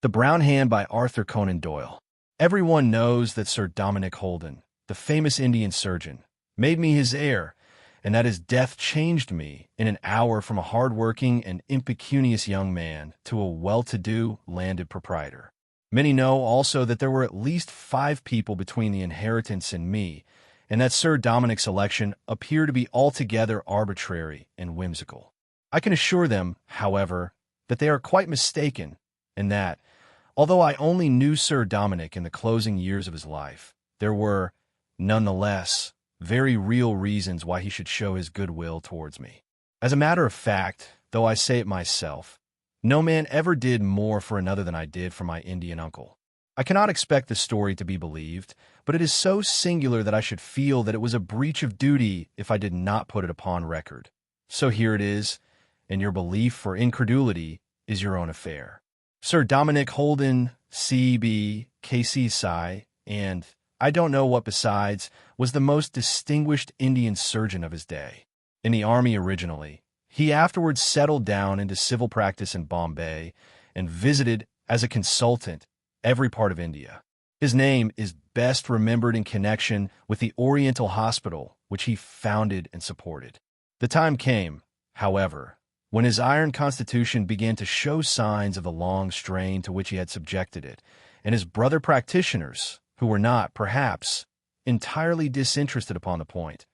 The Brown Hand by Arthur Conan Doyle. Everyone knows that Sir Dominick Holden, the famous Indian surgeon, made me his heir, and that his death changed me in an hour from a hard-working and impecunious young man to a well-to-do landed proprietor. Many know also that there were at least 5 people between the inheritance and me, and that Sir Dominick's election appeared to be altogether arbitrary and whimsical. I can assure them, however, that they are quite mistaken, and that, although I only knew Sir Dominick in the closing years of his life, there were, nonetheless, very real reasons why he should show his goodwill towards me. As a matter of fact, though I say it myself, no man ever did more for another than I did for my Indian uncle. I cannot expect the story to be believed, but it is so singular that I should feel that it was a breach of duty if I did not put it upon record. So here it is, and your belief or incredulity is your own affair. Sir Dominick Holden, C.B., K.C. Psi, and I don't know what besides, was the most distinguished Indian surgeon of his day. In the army originally, he afterwards settled down into civil practice in Bombay and visited, as a consultant, every part of India. His name is best remembered in connection with the Oriental Hospital, which he founded and supported. The time came, however, when his iron constitution began to show signs of the long strain to which he had subjected it, and his brother practitioners, who were not, perhaps, entirely disinterested upon the point,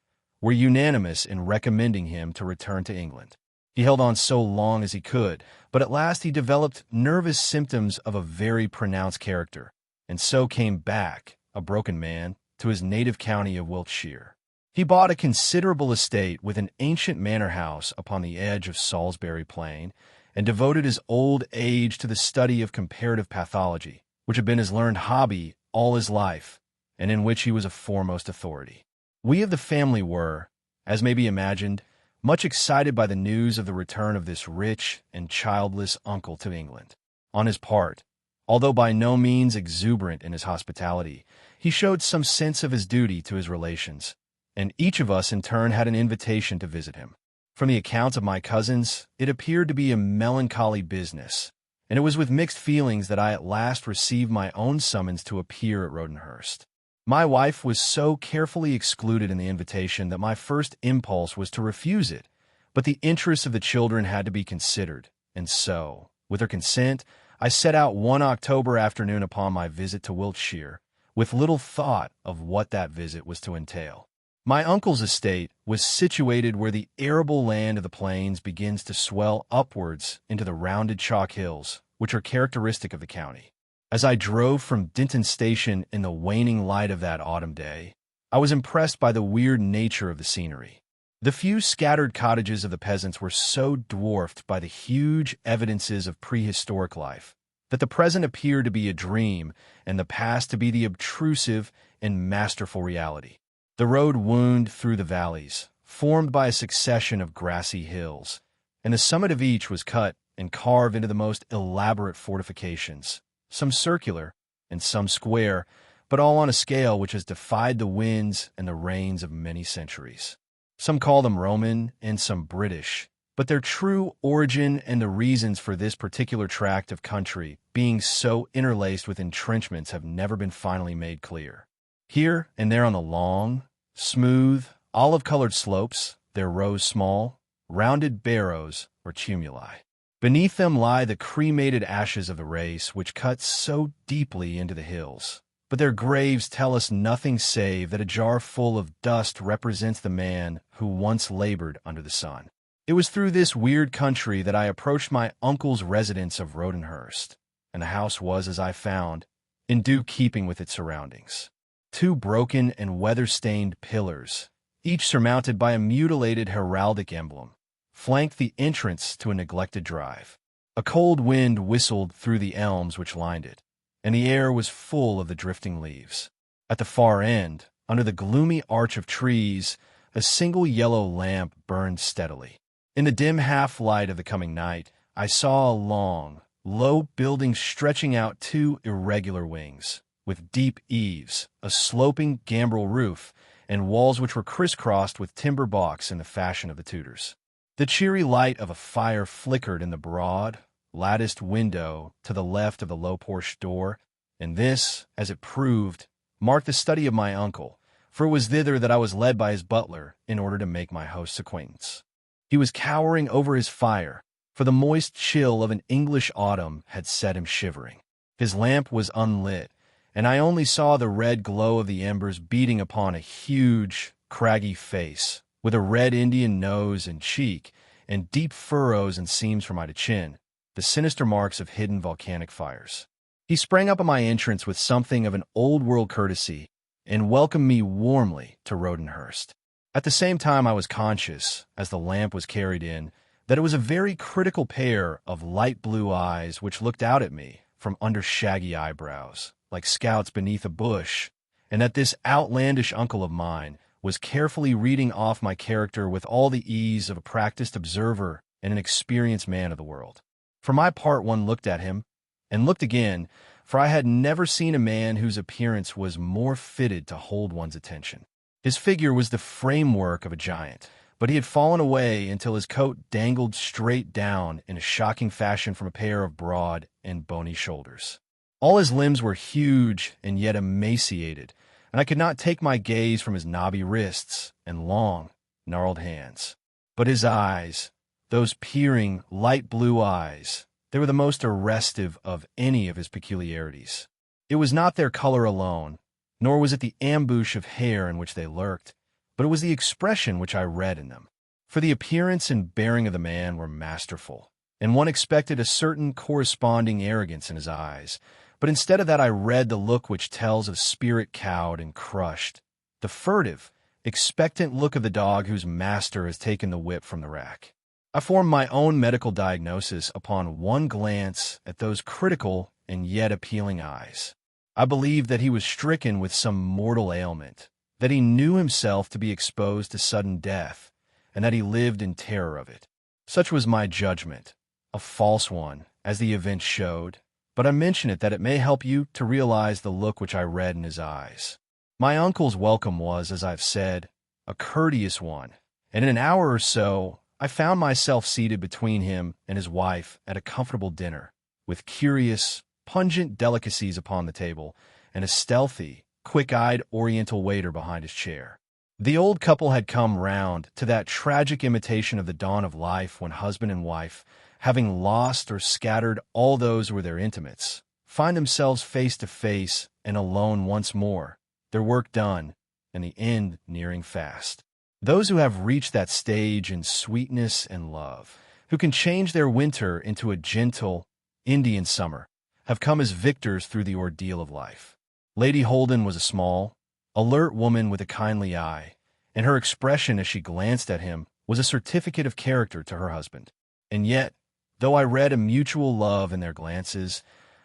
were unanimous in recommending him to return to England. He held on so long as he could, but at last he developed nervous symptoms of a very pronounced character, and so came back, a broken man, to his native county of Wiltshire. He bought a considerable estate with an ancient manor house upon the edge of Salisbury Plain, and devoted his old age to the study of comparative pathology, which had been his learned hobby all his life, and in which he was a foremost authority. We of the family were, as may be imagined, much excited by the news of the return of this rich and childless uncle to England. On his part, although by no means exuberant in his hospitality, he showed some sense of his duty to his relations, and each of us in turn had an invitation to visit him. From the accounts of my cousins, it appeared to be a melancholy business, and it was with mixed feelings that I at last received my own summons to appear at Rodenhurst. My wife was so carefully excluded in the invitation that my first impulse was to refuse it, but the interests of the children had to be considered, and so, with her consent, I set out one October afternoon upon my visit to Wiltshire, with little thought of what that visit was to entail. My uncle's estate was situated where the arable land of the plains begins to swell upwards into the rounded chalk hills, which are characteristic of the county. As I drove from Dinton Station in the waning light of that autumn day, I was impressed by the weird nature of the scenery. The few scattered cottages of the peasants were so dwarfed by the huge evidences of prehistoric life that the present appeared to be a dream and the past to be the obtrusive and masterful reality. The road wound through the valleys, formed by a succession of grassy hills, and the summit of each was cut and carved into the most elaborate fortifications, some circular and some square, but all on a scale which has defied the winds and the rains of many centuries. Some call them Roman and some British, but their true origin and the reasons for this particular tract of country being so interlaced with entrenchments have never been finally made clear. Here and there on the long, smooth, olive-colored slopes, there rose small, rounded barrows or tumuli. Beneath them lie the cremated ashes of the race which cut so deeply into the hills. But their graves tell us nothing save that a jar full of dust represents the man who once labored under the sun. It was through this weird country that I approached my uncle's residence of Rodenhurst, and the house was, as I found, in due keeping with its surroundings. 2 broken and weather-stained pillars, each surmounted by a mutilated heraldic emblem, flanked the entrance to a neglected drive. A cold wind whistled through the elms which lined it, and the air was full of the drifting leaves. At the far end, under the gloomy arch of trees, a single yellow lamp burned steadily. In the dim half-light of the coming night, I saw a long, low building stretching out 2 irregular wings, with deep eaves, a sloping gambrel roof, and walls which were crisscrossed with timber balks in the fashion of the Tudors. The cheery light of a fire flickered in the broad, latticed window to the left of the low-porched door, and this, as it proved, marked the study of my uncle, for it was thither that I was led by his butler in order to make my host's acquaintance. He was cowering over his fire, for the moist chill of an English autumn had set him shivering. His lamp was unlit, and I only saw the red glow of the embers beating upon a huge, craggy face, with a red Indian nose and cheek, and deep furrows and seams from eye to chin, the sinister marks of hidden volcanic fires. He sprang up at my entrance with something of an old-world courtesy, and welcomed me warmly to Rodenhurst. At the same time I was conscious, as the lamp was carried in, that it was a very critical pair of light blue eyes which looked out at me from under shaggy eyebrows, like scouts beneath a bush, and that this outlandish uncle of mine was carefully reading off my character with all the ease of a practiced observer and an experienced man of the world. For my part, one looked at him, and looked again, for I had never seen a man whose appearance was more fitted to hold one's attention. His figure was the framework of a giant, but he had fallen away until his coat dangled straight down in a shocking fashion from a pair of broad and bony shoulders. All his limbs were huge and yet emaciated, and I could not take my gaze from his knobby wrists and long, gnarled hands. But his eyes, those peering, light blue eyes, they were the most arrestive of any of his peculiarities. It was not their color alone, nor was it the ambush of hair in which they lurked, but it was the expression which I read in them. For the appearance and bearing of the man were masterful, and one expected a certain corresponding arrogance in his eyes, but instead of that I read the look which tells of spirit cowed and crushed, the furtive, expectant look of the dog whose master has taken the whip from the rack. I formed my own medical diagnosis upon one glance at those critical and yet appealing eyes. I believed that he was stricken with some mortal ailment, that he knew himself to be exposed to sudden death, and that he lived in terror of it. Such was my judgment, a false one, as the event showed, but I mention it that it may help you to realize the look which I read in his eyes. My uncle's welcome was, as I've said, a courteous one, and in an hour or so I found myself seated between him and his wife at a comfortable dinner, with curious, pungent delicacies upon the table, and a stealthy, quick-eyed Oriental waiter behind his chair. The old couple had come round to that tragic imitation of the dawn of life when husband and wife, having lost or scattered all those who were their intimates, find themselves face to face and alone once more, their work done, and the end nearing fast. Those who have reached that stage in sweetness and love, who can change their winter into a gentle Indian summer, have come as victors through the ordeal of life. Lady Holden was a small, alert woman with a kindly eye, and her expression as she glanced at him was a certificate of character to her husband. And yet, though I read a mutual love in their glances,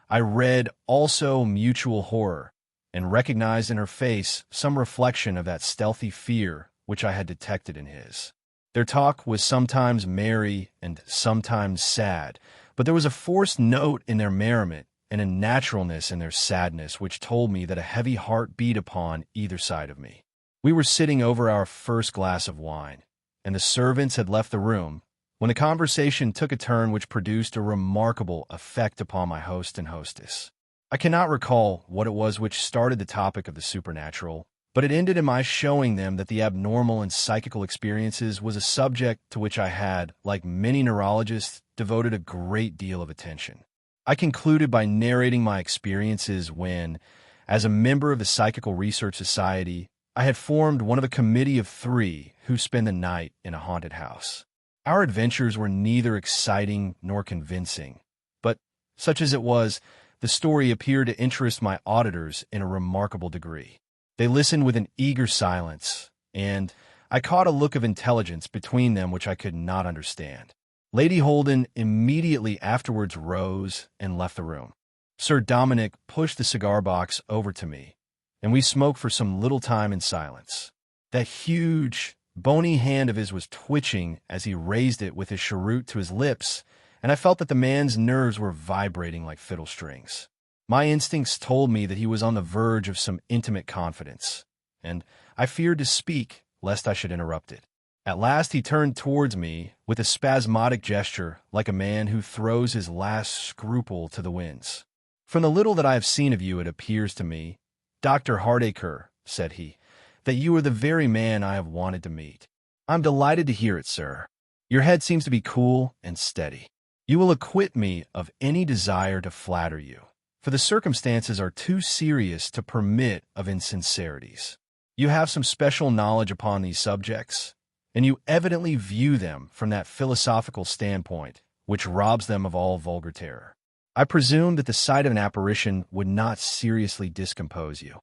I read also mutual horror, and recognized in her face some reflection of that stealthy fear which I had detected in his. Their talk was sometimes merry and sometimes sad, but there was a forced note in their merriment and a naturalness in their sadness which told me that a heavy heart beat upon either side of me. We were sitting over our first glass of wine, and the servants had left the room, when the conversation took a turn which produced a remarkable effect upon my host and hostess. I cannot recall what it was which started the topic of the supernatural, but it ended in my showing them that the abnormal and psychical experiences was a subject to which I had, like many neurologists, devoted a great deal of attention. I concluded by narrating my experiences when, as a member of the Psychical Research Society, I had formed one of a committee of 3 who spend the night in a haunted house. Our adventures were neither exciting nor convincing, but, such as it was, the story appeared to interest my auditors in a remarkable degree. They listened with an eager silence, and I caught a look of intelligence between them which I could not understand. Lady Holden immediately afterwards rose and left the room. Sir Dominick pushed the cigar box over to me, and we smoked for some little time in silence. That huge, bony hand of his was twitching as he raised it with his cheroot to his lips, and I felt that the man's nerves were vibrating like fiddle strings. My instincts told me that he was on the verge of some intimate confidence, and I feared to speak lest I should interrupt it. At last he turned towards me with a spasmodic gesture like a man who throws his last scruple to the winds. "From the little that I have seen of you, it appears to me, Dr. Hardacre," said he, "that you are the very man I have wanted to meet." "I'm delighted to hear it, sir. Your head seems to be cool and steady. You will acquit me of any desire to flatter you, for the circumstances are too serious to permit of insincerities. You have some special knowledge upon these subjects, and you evidently view them from that philosophical standpoint which robs them of all vulgar terror. I presume that the sight of an apparition would not seriously discompose you."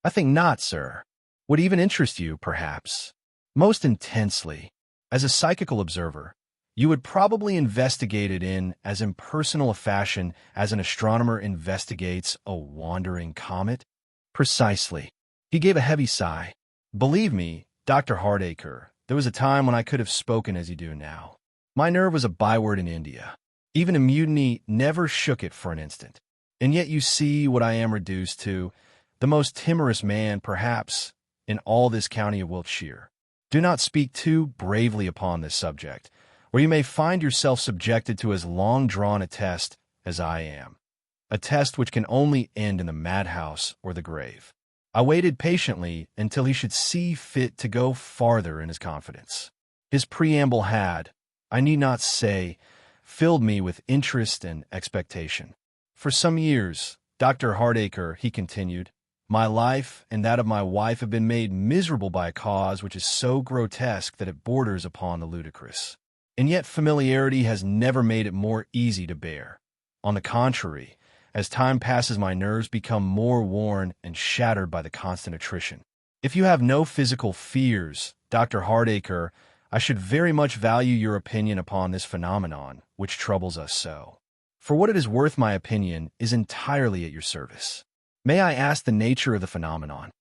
"I think not, sir. Would even interest you, perhaps." "Most intensely. As a psychical observer, you would probably investigate it in as impersonal a fashion as an astronomer investigates a wandering comet?" "Precisely." He gave a heavy sigh. "Believe me, Dr. Hardacre, there was a time when I could have spoken as you do now. My nerve was a byword in India. Even a mutiny never shook it for an instant. And yet you see what I am reduced to, the most timorous man, perhaps, in all this county of Wiltshire. Do not speak too bravely upon this subject, or you may find yourself subjected to as long-drawn a test as I am, a test which can only end in the madhouse or the grave." I waited patiently until he should see fit to go farther in his confidence. His preamble had, I need not say, filled me with interest and expectation. "For some years, Dr. Hardacre," he continued, "my life and that of my wife have been made miserable by a cause which is so grotesque that it borders upon the ludicrous. And yet familiarity has never made it more easy to bear. On the contrary, as time passes, my nerves become more worn and shattered by the constant attrition. If you have no physical fears, Dr. Hardacre, I should very much value your opinion upon this phenomenon, which troubles us so. For what it is worth, my opinion is entirely at your service. May I ask the nature of the phenomenon?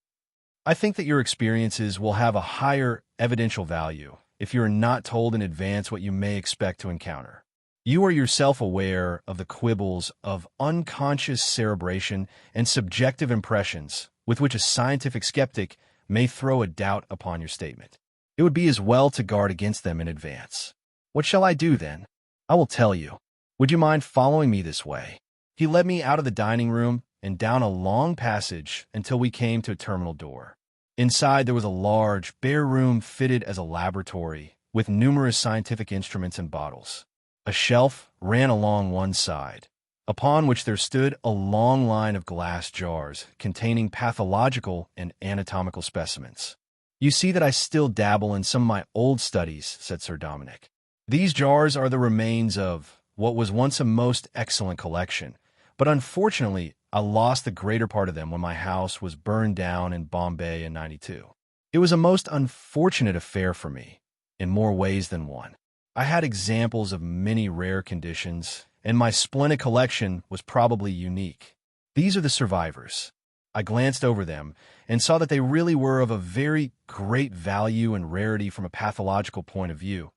I think that your experiences will have a higher evidential value if you are not told in advance what you may expect to encounter. You are yourself aware of the quibbles of unconscious cerebration and subjective impressions with which a scientific skeptic may throw a doubt upon your statement. It would be as well to guard against them in advance. What shall I do, then? I will tell you. Would you mind following me this way?" He led me out of the dining room and down a long passage until we came to a terminal door. Inside there was a large, bare room fitted as a laboratory with numerous scientific instruments and bottles. A shelf ran along one side, upon which there stood a long line of glass jars containing pathological and anatomical specimens. "You see that I still dabble in some of my old studies," said Sir Dominick. "These jars are the remains of what was once a most excellent collection, but unfortunately I lost the greater part of them when my house was burned down in Bombay in '92. It was a most unfortunate affair for me, in more ways than one. I had examples of many rare conditions, and my splendid collection was probably unique. These are the survivors." I glanced over them and saw that they really were of a very great value and rarity from a pathological point of view.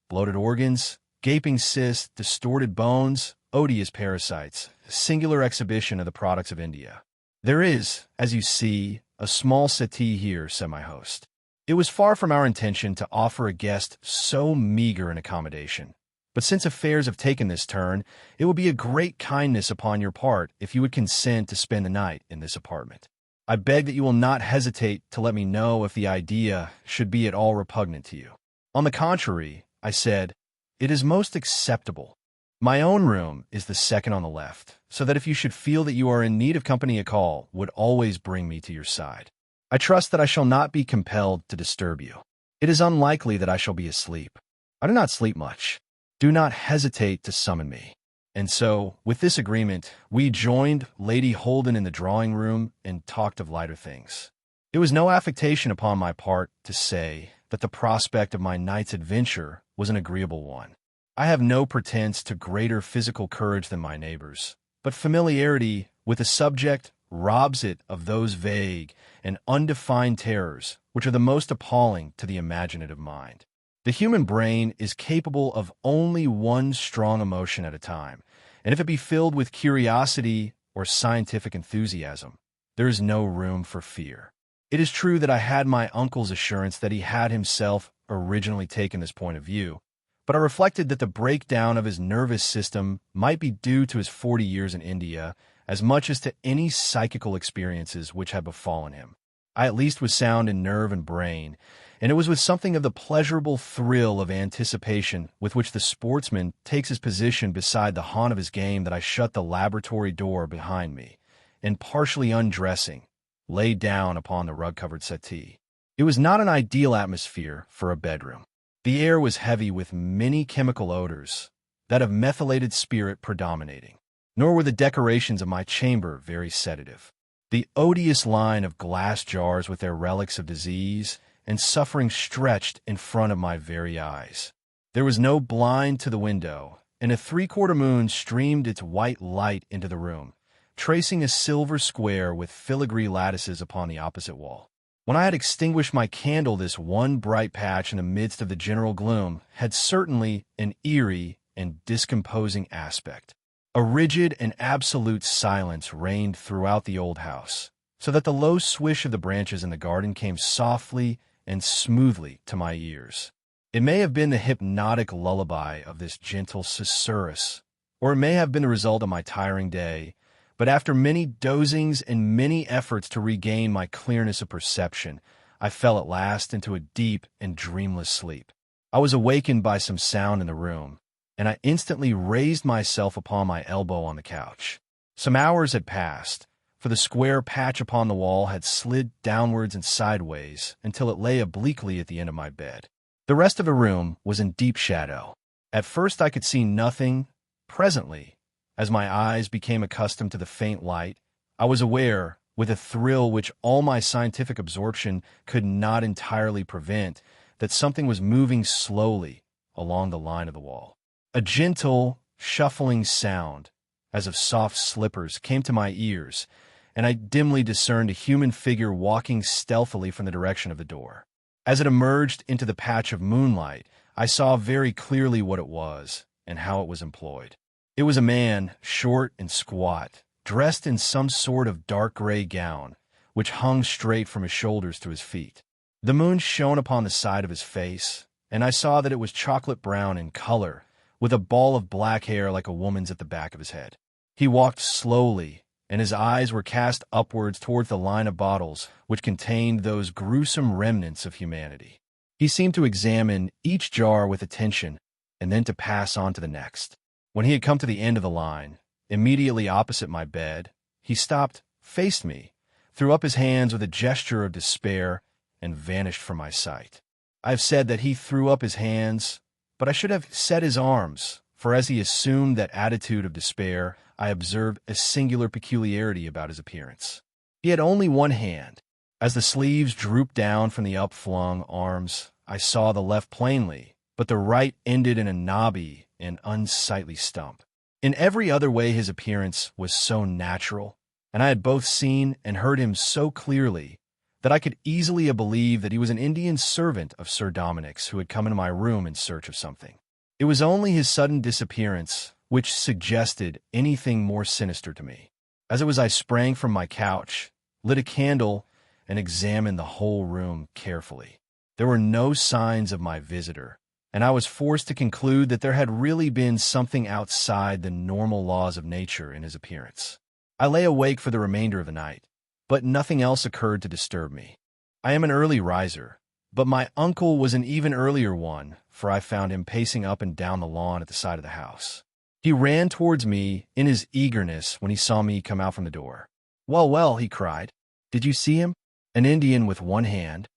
Bloated organs, gaping cysts, distorted bones, odious parasites, a singular exhibition of the products of India. "There is, as you see, a small settee here," said my host. It was far from our intention to offer a guest so meager an accommodation, but since affairs have taken this turn, it would be a great kindness upon your part if you would consent to spend the night in this apartment. I beg that you will not hesitate to let me know if the idea should be at all repugnant to you." "On the contrary," I said, "it is most acceptable. My own room is the second on the left, so that if you should feel that you are in need of company, a call would always bring me to your side. I trust that I shall not be compelled to disturb you. It is unlikely that I shall be asleep. I do not sleep much. Do not hesitate to summon me." And so, with this agreement, we joined Lady Holden in the drawing-room and talked of lighter things. It was no affectation upon my part to say that the prospect of my night's adventure was an agreeable one. I have no pretense to greater physical courage than my neighbors, but familiarity with a subject robs it of those vague and undefined terrors which are the most appalling to the imaginative mind. The human brain is capable of only one strong emotion at a time, and if it be filled with curiosity or scientific enthusiasm, there is no room for fear. It is true that I had my uncle's assurance that he had himself originally taken this point of view, but I reflected that the breakdown of his nervous system might be due to his 40 years in India as much as to any psychical experiences which had befallen him. I at least was sound in nerve and brain, and it was with something of the pleasurable thrill of anticipation with which the sportsman takes his position beside the haunt of his game that I shut the laboratory door behind me, and partially undressing, lay down upon the rug-covered settee. It was not an ideal atmosphere for a bedroom. The air was heavy with many chemical odors, that of methylated spirit predominating, nor were the decorations of my chamber very sedative. The odious line of glass jars with their relics of disease and suffering stretched in front of my very eyes. There was no blind to the window, and a three-quarter moon streamed its white light into the room, tracing a silver square with filigree lattices upon the opposite wall. When I had extinguished my candle, this one bright patch in the midst of the general gloom had certainly an eerie and discomposing aspect. A rigid and absolute silence reigned throughout the old house, so that the low swish of the branches in the garden came softly and smoothly to my ears. It may have been the hypnotic lullaby of this gentle susurrus, or it may have been the result of my tiring day, but after many dozings and many efforts to regain my clearness of perception, I fell at last into a deep and dreamless sleep. I was awakened by some sound in the room, and I instantly raised myself upon my elbow on the couch. Some hours had passed, for the square patch upon the wall had slid downwards and sideways until it lay obliquely at the end of my bed. The rest of the room was in deep shadow. At first I could see nothing. Presently, as my eyes became accustomed to the faint light, I was aware, with a thrill which all my scientific absorption could not entirely prevent, that something was moving slowly along the line of the wall. A gentle, shuffling sound, as of soft slippers, came to my ears, and I dimly discerned a human figure walking stealthily from the direction of the door. As it emerged into the patch of moonlight, I saw very clearly what it was and how it was employed. It was a man, short and squat, dressed in some sort of dark gray gown, which hung straight from his shoulders to his feet. The moon shone upon the side of his face, and I saw that it was chocolate brown in color, with a ball of black hair like a woman's at the back of his head. He walked slowly, and his eyes were cast upwards towards the line of bottles which contained those gruesome remnants of humanity. He seemed to examine each jar with attention, and then to pass on to the next. When he had come to the end of the line, immediately opposite my bed, he stopped, faced me, threw up his hands with a gesture of despair, and vanished from my sight. I have said that he threw up his hands, but I should have said his arms, for as he assumed that attitude of despair, I observed a singular peculiarity about his appearance. He had only one hand. As the sleeves drooped down from the upflung arms, I saw the left plainly, but the right ended in a knobby and unsightly stump. In every other way his appearance was so natural, and I had both seen and heard him so clearly, that I could easily have believed that he was an Indian servant of Sir Dominick's who had come into my room in search of something. It was only his sudden disappearance which suggested anything more sinister to me. As it was, I sprang from my couch, lit a candle, and examined the whole room carefully. There were no signs of my visitor, and I was forced to conclude that there had really been something outside the normal laws of nature in his appearance. I lay awake for the remainder of the night, but nothing else occurred to disturb me. I am an early riser, but my uncle was an even earlier one, for I found him pacing up and down the lawn at the side of the house. He ran towards me in his eagerness when he saw me come out from the door. "Well, well," he cried. "Did you see him? An Indian with one hand?"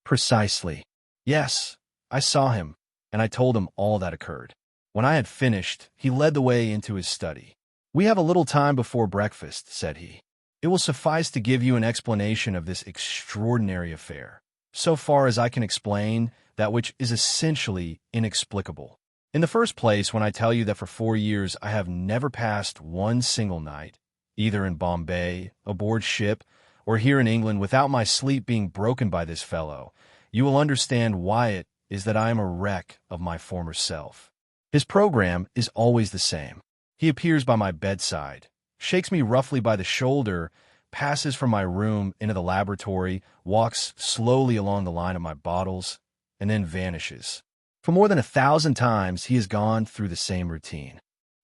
"Precisely." "Yes, I saw him," and I told him all that occurred. When I had finished, he led the way into his study. "We have a little time before breakfast," said he. "It will suffice to give you an explanation of this extraordinary affair, so far as I can explain that which is essentially inexplicable. In the first place, when I tell you that for 4 years I have never passed one single night, either in Bombay, aboard ship, or here in England, without my sleep being broken by this fellow, you will understand why it is that I am a wreck of my former self. His program is always the same. He appears by my bedside, shakes me roughly by the shoulder, passes from my room into the laboratory, walks slowly along the line of my bottles, and then vanishes. For more than 1,000 times, he has gone through the same routine.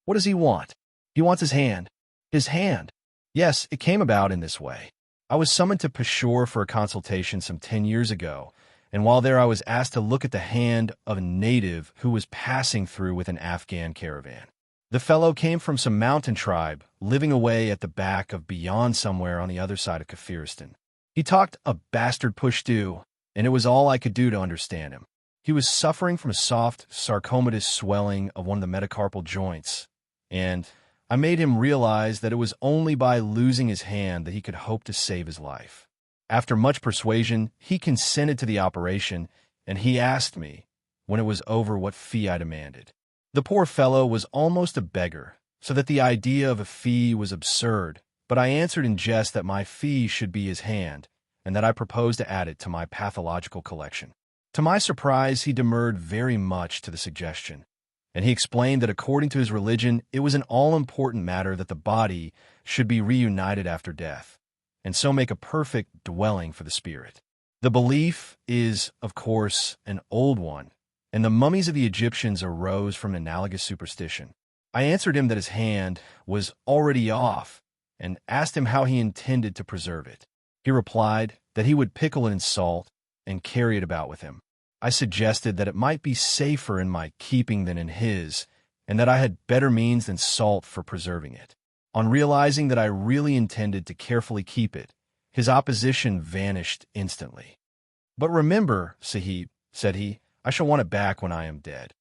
What does he want? He wants his hand. His hand. Yes, it came about in this way. I was summoned to Peshawar for a consultation some 10 years ago, and while there I was asked to look at the hand of a native who was passing through with an Afghan caravan. The fellow came from some mountain tribe, living away at the back of beyond somewhere on the other side of Kafiristan. He talked a bastard Pashto, and it was all I could do to understand him. He was suffering from a soft, sarcomatous swelling of one of the metacarpal joints, and I made him realize that it was only by losing his hand that he could hope to save his life. After much persuasion, he consented to the operation, and he asked me, when it was over, what fee I demanded. The poor fellow was almost a beggar, so that the idea of a fee was absurd, but I answered in jest that my fee should be his hand, and that I proposed to add it to my pathological collection. To my surprise, he demurred very much to the suggestion, and he explained that according to his religion, it was an all-important matter that the body should be reunited after death, and so make a perfect dwelling for the spirit. The belief is, of course, an old one, and the mummies of the Egyptians arose from an analogous superstition. I answered him that his hand was already off, and asked him how he intended to preserve it. He replied that he would pickle it in salt and carry it about with him. I suggested that it might be safer in my keeping than in his, and that I had better means than salt for preserving it. On realizing that I really intended to carefully keep it, his opposition vanished instantly. "But remember, Sahib," said he, "I shall want it back when I am dead."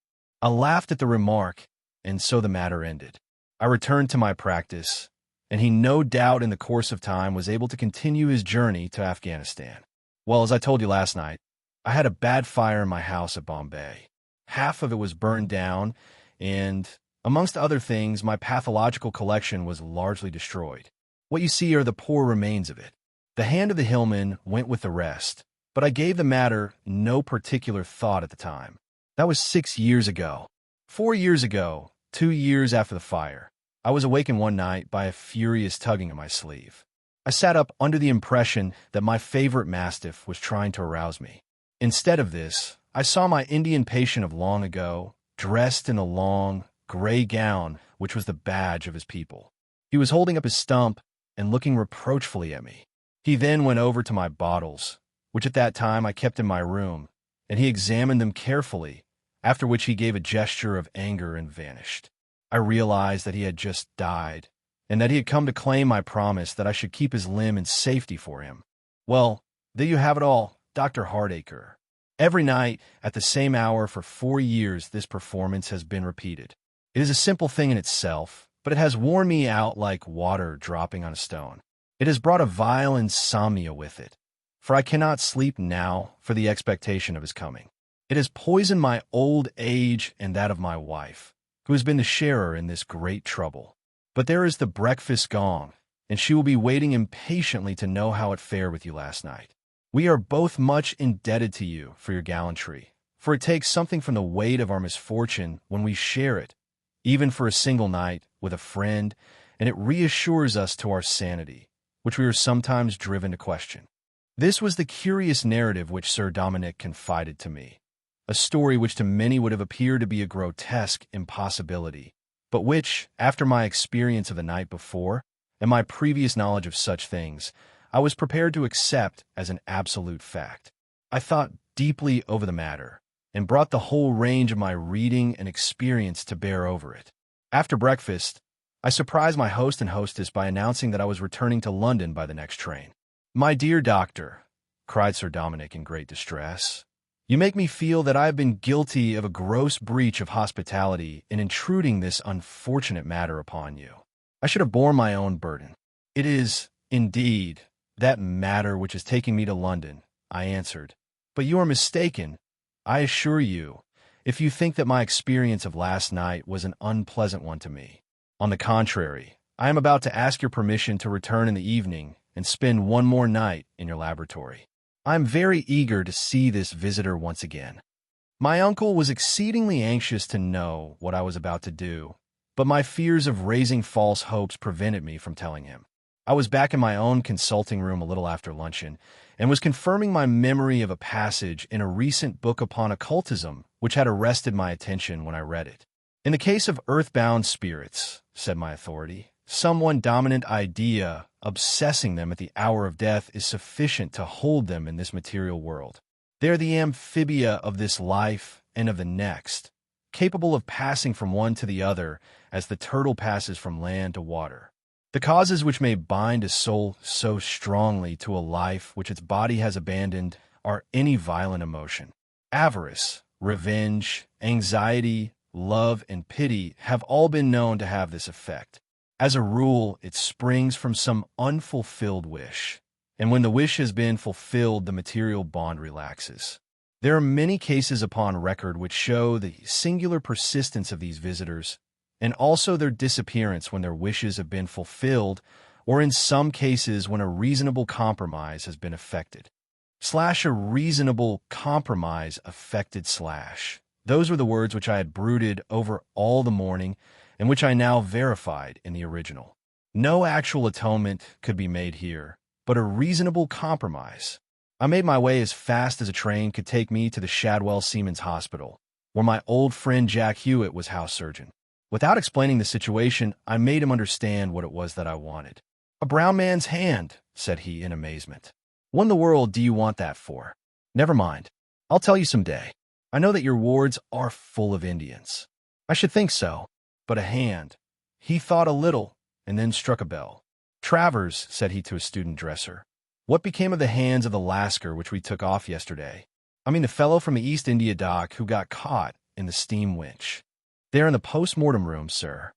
I laughed at the remark, and so the matter ended. I returned to my practice, and he no doubt in the course of time was able to continue his journey to Afghanistan. Well, as I told you last night, I had a bad fire in my house at Bombay. Half of it was burned down, and, amongst other things, my pathological collection was largely destroyed. What you see are the poor remains of it. The hand of the hillman went with the rest, but I gave the matter no particular thought at the time. That was 6 years ago. 4 years ago, 2 years after the fire, I was awakened one night by a furious tugging at my sleeve. I sat up under the impression that my favorite mastiff was trying to arouse me. Instead of this, I saw my Indian patient of long ago, dressed in a long, gray gown which was the badge of his people. He was holding up his stump and looking reproachfully at me. He then went over to my bottles, which at that time I kept in my room, and he examined them carefully, after which he gave a gesture of anger and vanished. I realized that he had just died, and that he had come to claim my promise that I should keep his limb in safety for him. Well, there you have it all, Dr. Hardacre. Every night, at the same hour for 4 years, this performance has been repeated. It is a simple thing in itself, but it has worn me out like water dropping on a stone. It has brought a vile insomnia with it, for I cannot sleep now for the expectation of his coming. It has poisoned my old age and that of my wife, who has been the sharer in this great trouble. But there is the breakfast gong, and she will be waiting impatiently to know how it fared with you last night. We are both much indebted to you for your gallantry, for it takes something from the weight of our misfortune when we share it, even for a single night, with a friend, and it reassures us to our sanity, which we are sometimes driven to question. This was the curious narrative which Sir Dominick confided to me, a story which to many would have appeared to be a grotesque impossibility, but which, after my experience of the night before, and my previous knowledge of such things, I was prepared to accept as an absolute fact. I thought deeply over the matter, and brought the whole range of my reading and experience to bear over it. After breakfast, I surprised my host and hostess by announcing that I was returning to London by the next train. "My dear doctor," cried Sir Dominick in great distress, "you make me feel that I have been guilty of a gross breach of hospitality in intruding this unfortunate matter upon you. I should have borne my own burden. It is, indeed, that matter which is taking me to London," I answered. "But you are mistaken, I assure you, if you think that my experience of last night was an unpleasant one to me. On the contrary, I am about to ask your permission to return in the evening and spend one more night in your laboratory. I am very eager to see this visitor once again." My uncle was exceedingly anxious to know what I was about to do, but my fears of raising false hopes prevented me from telling him. I was back in my own consulting room a little after luncheon, and was confirming my memory of a passage in a recent book upon occultism which had arrested my attention when I read it. In the case of earthbound spirits, said my authority, some one dominant idea obsessing them at the hour of death is sufficient to hold them in this material world. They are the amphibia of this life and of the next, capable of passing from one to the other as the turtle passes from land to water. The causes which may bind a soul so strongly to a life which its body has abandoned are any violent emotion. Avarice, revenge, anxiety, love, and pity have all been known to have this effect. As a rule, it springs from some unfulfilled wish, and when the wish has been fulfilled, the material bond relaxes. There are many cases upon record which show the singular persistence of these visitors, and also their disappearance when their wishes have been fulfilled, or in some cases when a reasonable compromise has been effected. / a reasonable compromise effected / Those were the words which I had brooded over all the morning, and which I now verified in the original. No actual atonement could be made here, but a reasonable compromise. I made my way as fast as a train could take me to the Shadwell Seamen's Hospital, where my old friend Jack Hewitt was house surgeon. Without explaining the situation, I made him understand what it was that I wanted. "A brown man's hand," said he in amazement. "What in the world do you want that for?" "Never mind. I'll tell you some day. I know that your wards are full of Indians." "I should think so. But a hand." He thought a little, and then struck a bell. "Travers," said he to a student dresser, "what became of the hands of the Lascar which we took off yesterday? I mean the fellow from the East India dock who got caught in the steam winch." "They're in the post-mortem room, sir.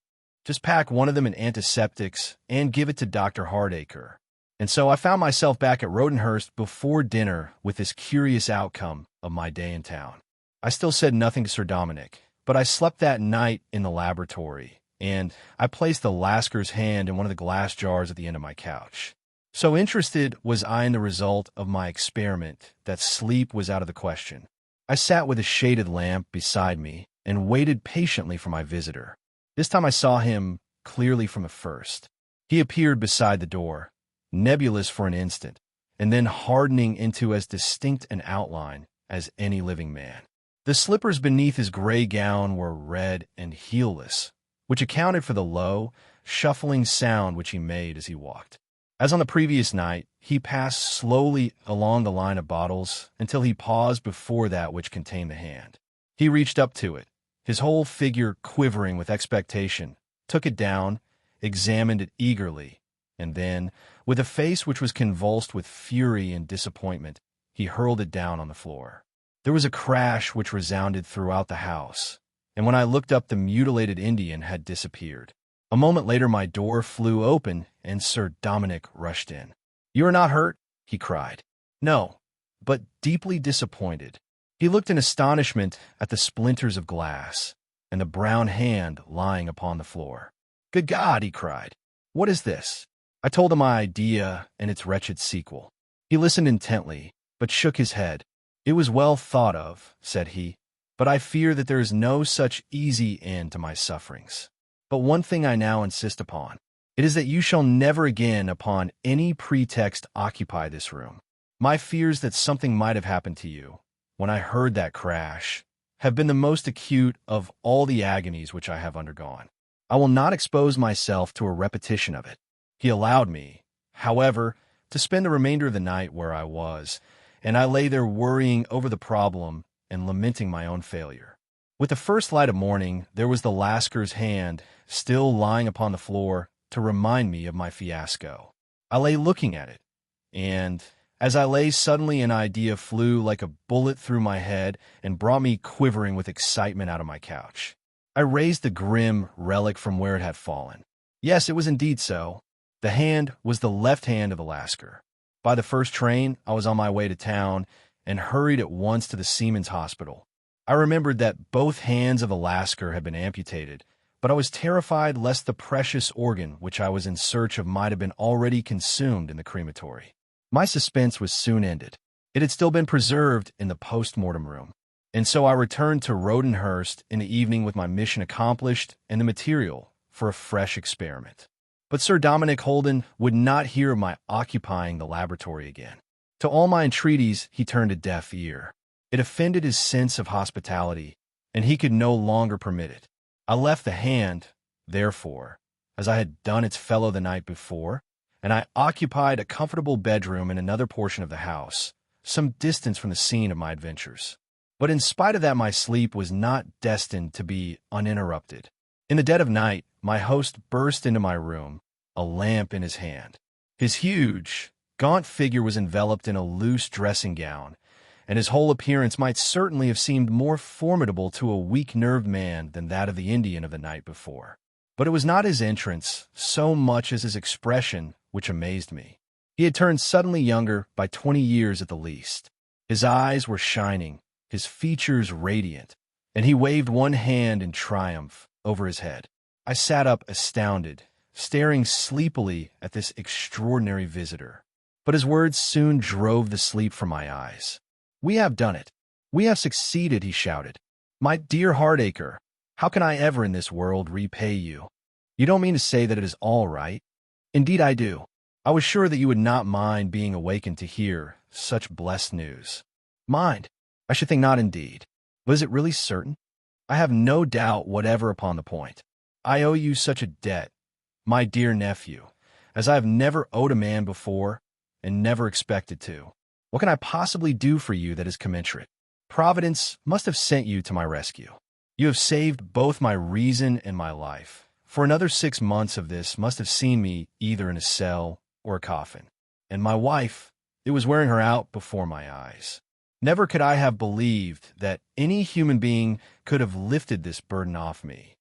Just pack one of them in antiseptics and give it to Dr. Hardacre." And so I found myself back at Rodenhurst before dinner with this curious outcome of my day in town. I still said nothing to Sir Dominick, but I slept that night in the laboratory, and I placed the Lascar's hand in one of the glass jars at the end of my couch. So interested was I in the result of my experiment that sleep was out of the question. I sat with a shaded lamp beside me and waited patiently for my visitor. This time I saw him clearly from the first. He appeared beside the door, nebulous for an instant, and then hardening into as distinct an outline as any living man. The slippers beneath his gray gown were red and heelless, which accounted for the low, shuffling sound which he made as he walked. As on the previous night, he passed slowly along the line of bottles until he paused before that which contained the hand. He reached up to it, his whole figure quivering with expectation, took it down, examined it eagerly, and then, with a face which was convulsed with fury and disappointment, he hurled it down on the floor. There was a crash which resounded throughout the house, and when I looked up, the mutilated Indian had disappeared. A moment later my door flew open, and Sir Dominick rushed in. "You are not hurt?" he cried. "No, but deeply disappointed." He looked in astonishment at the splinters of glass, and the brown hand lying upon the floor. "Good God!" he cried. "What is this?" I told him my idea and its wretched sequel. He listened intently, but shook his head. "It was well thought of," said he, "but I fear that there is no such easy end to my sufferings. But one thing I now insist upon. It is that you shall never again upon any pretext occupy this room. My fears that something might have happened to you, when I heard that crash, have been the most acute of all the agonies which I have undergone. I will not expose myself to a repetition of it." He allowed me, however, to spend the remainder of the night where I was, and I lay there worrying over the problem and lamenting my own failure. With the first light of morning, there was the Lascar's hand still lying upon the floor to remind me of my fiasco. I lay looking at it, and as I lay, suddenly an idea flew like a bullet through my head and brought me quivering with excitement out of my couch. I raised the grim relic from where it had fallen. Yes, it was indeed so. The hand was the left hand of the Lascar. By the first train, I was on my way to town and hurried at once to the Seamen's Hospital. I remembered that both hands of the Lascar had been amputated, but I was terrified lest the precious organ which I was in search of might have been already consumed in the crematory. My suspense was soon ended. It had still been preserved in the post-mortem room, and so I returned to Rodenhurst in the evening with my mission accomplished and the material for a fresh experiment. But Sir Dominick Holden would not hear of my occupying the laboratory again. To all my entreaties, he turned a deaf ear. It offended his sense of hospitality, and he could no longer permit it. I left the hand, therefore, as I had done its fellow the night before, and I occupied a comfortable bedroom in another portion of the house, some distance from the scene of my adventures. But in spite of that, my sleep was not destined to be uninterrupted. In the dead of night, my host burst into my room, a lamp in his hand. His huge, gaunt figure was enveloped in a loose dressing gown, and his whole appearance might certainly have seemed more formidable to a weak-nerved man than that of the Indian of the night before. But it was not his entrance so much as his expression which amazed me. He had turned suddenly younger by 20 years at the least. His eyes were shining, his features radiant, and he waved one hand in triumph over his head. I sat up astounded, staring sleepily at this extraordinary visitor. But his words soon drove the sleep from my eyes. "We have done it. We have succeeded," he shouted. "My dear Hardacre, how can I ever in this world repay you? You don't mean to say that it is all right?" "Indeed I do. I was sure that you would not mind being awakened to hear such blessed news." "Mind? I should think not indeed. But is it really certain?" "I have no doubt whatever upon the point. I owe you such a debt, my dear nephew, as I have never owed a man before, and never expected to. What can I possibly do for you that is commensurate? Providence must have sent you to my rescue. You have saved both my reason and my life, for another 6 months of this must have seen me either in a cell or a coffin. And my wife, it was wearing her out before my eyes. Never could I have believed that any human being could have lifted this burden off me."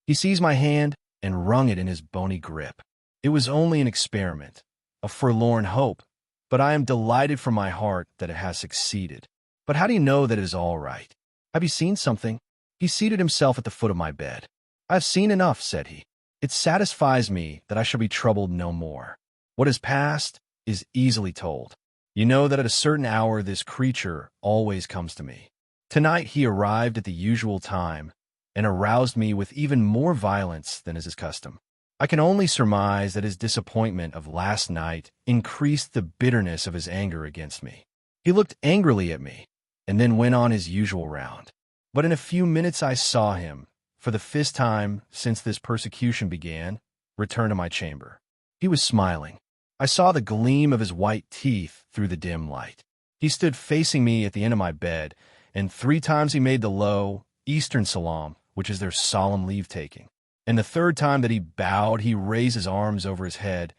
He seized my hand and wrung it in his bony grip. "It was only an experiment, a forlorn hope, but I am delighted from my heart that it has succeeded. But how do you know that it is all right? Have you seen something?" He seated himself at the foot of my bed. "I have seen enough," said he. "It satisfies me that I shall be troubled no more. What is past is easily told. You know that at a certain hour this creature always comes to me. Tonight he arrived at the usual time and aroused me with even more violence than is his custom. I can only surmise that his disappointment of last night increased the bitterness of his anger against me. He looked angrily at me, and then went on his usual round. But in a few minutes I saw him, for the fifth time since this persecution began, return to my chamber. He was smiling. I saw the gleam of his white teeth through the dim light. He stood facing me at the end of my bed, and 3 times he made the low, Eastern salaam, which is their solemn leave-taking. And the 3rd time that he bowed, he raised his arms over his head,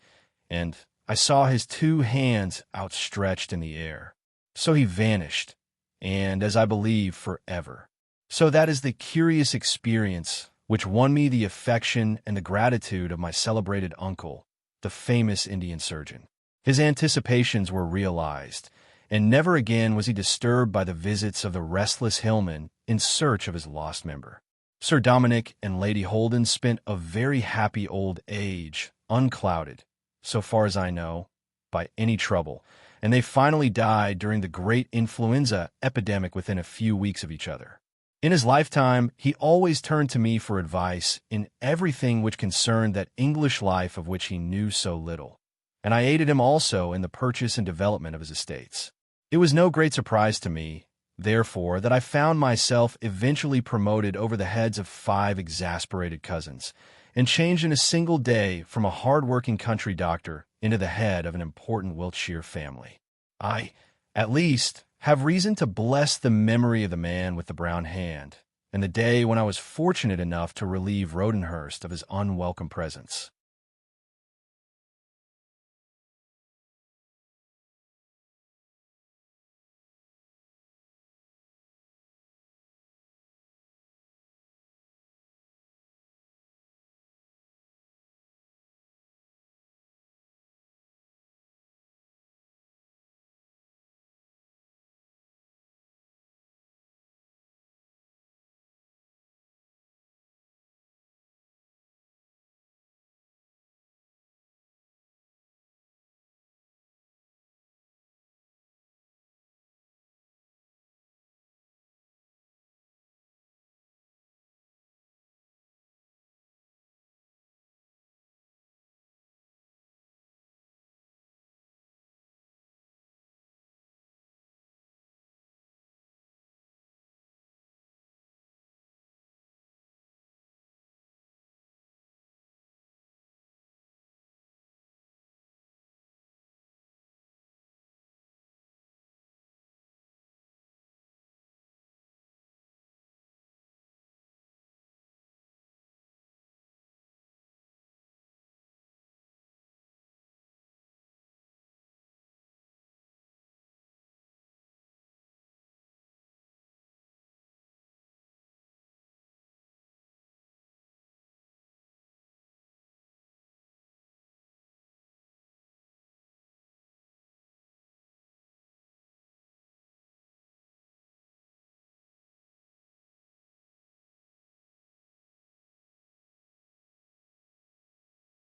and I saw his 2 hands outstretched in the air. So he vanished, and, as I believe, forever. So that is the curious experience which won me the affection and the gratitude of my celebrated uncle, the famous Indian surgeon. His anticipations were realized, and never again was he disturbed by the visits of the restless hillman in search of his lost member. Sir Dominick and Lady Holden spent a very happy old age, unclouded, so far as I know, by any trouble, and they finally died during the great influenza epidemic within a few weeks of each other. In his lifetime, he always turned to me for advice in everything which concerned that English life of which he knew so little, and I aided him also in the purchase and development of his estates. It was no great surprise to me, therefore, that I found myself eventually promoted over the heads of 5 exasperated cousins, and changed in a single day from a hard-working country doctor into the head of an important Wiltshire family. I, at least, have reason to bless the memory of the man with the brown hand, and the day when I was fortunate enough to relieve Rodenhurst of his unwelcome presence.